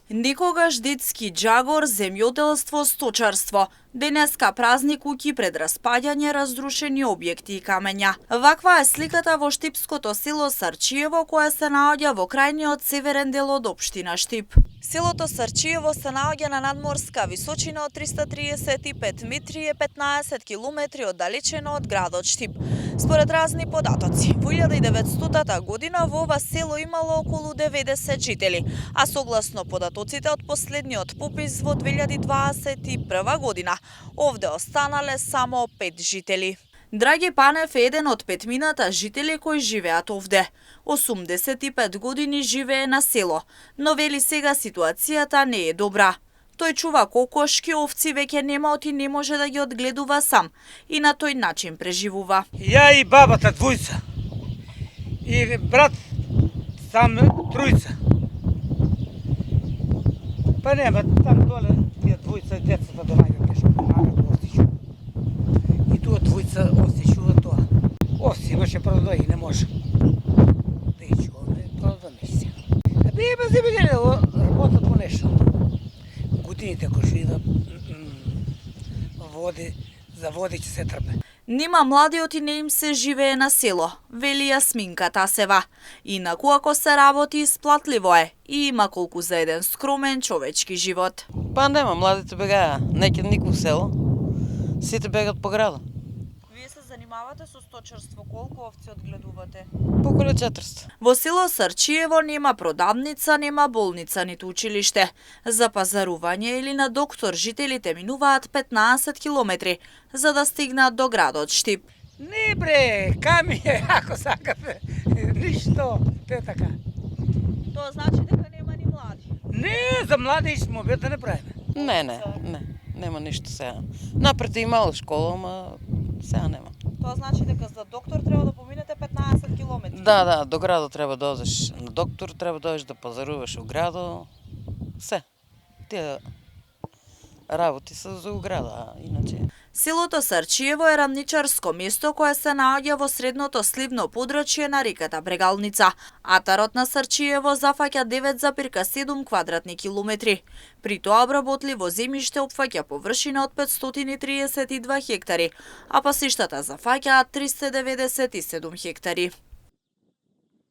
Некогаш детски џагор, земјоделство, сточарство. Денеска празни куќи пред распаѓање, разрушени објекти и камења. Ваква е сликата во штипското село Сарчиево, кое се наоѓа во крајниот северен дел од општина Штип. Селото Сарчиево се наоѓа на надморска височина од 335 метри и 15 километри оддалечено од градот Штип. Според разни податоци, во 1900 година во ова село имало околу 90 жители, а согласно податоците од последниот попис во 2021 година, овде останале само 5 жители. Драги Панев е еден од петмината жители кои живеат овде. 85 години живее на село, но вели сега ситуацијата не е добра. Тој чува кокошки, овци веќе нема и не може да ги одгледува сам и на тој начин преживува. Ја и бабата двојца и брат сам тројца. Па нема, там доле тие двојца децата доаѓаат нешто помагат овцичу. И тоа двојца овцичува тоа. Овци имаше продои, не може. Да ичу, не продаме се. Беба земје работат по нешто. Годините кои шли води, за води ќе се трпе. Нема младиот и не им се живее на село, вели Јасминка Тасева. Инаку ако се работи исплатливо е и има колку за еден скромен човечки живот. Па нема, младите бегаа, неќе никој село. Сите бегат по градот. Вие се занимавате со сточарство, колку овци одгледувате? Околу 400. Во село Сарчиево нема продавница, нема болница, ниту училиште. За пазарување или на доктор жителите минуваат 15 километри за да стигнат до градот Штип. Не бре, камије, ако сакате, ништо, те така. Тоа значи дека нема ни млади. Не, за млади смо бе да не правиме. Не, нема ништо сега. Напред е имало школа, ама сега нема. Тоа значи дека за доктор треба да поминете 15 километри. Да, до градот треба да одиш на доктор, треба да одиш да пазаруваш у градот. Се. Тие работи се за у града, а иначе. Селото Сарчиево е рамничарско место кое се наоѓа во средното сливно подрачје на реката Брегалница. Атарот на Сарчиево зафаќа 9,7 квадратни километри. При тоа обработливо земјиште опфаќа површина од 532 хектари, а пасиштата зафаќаат 397 хектари.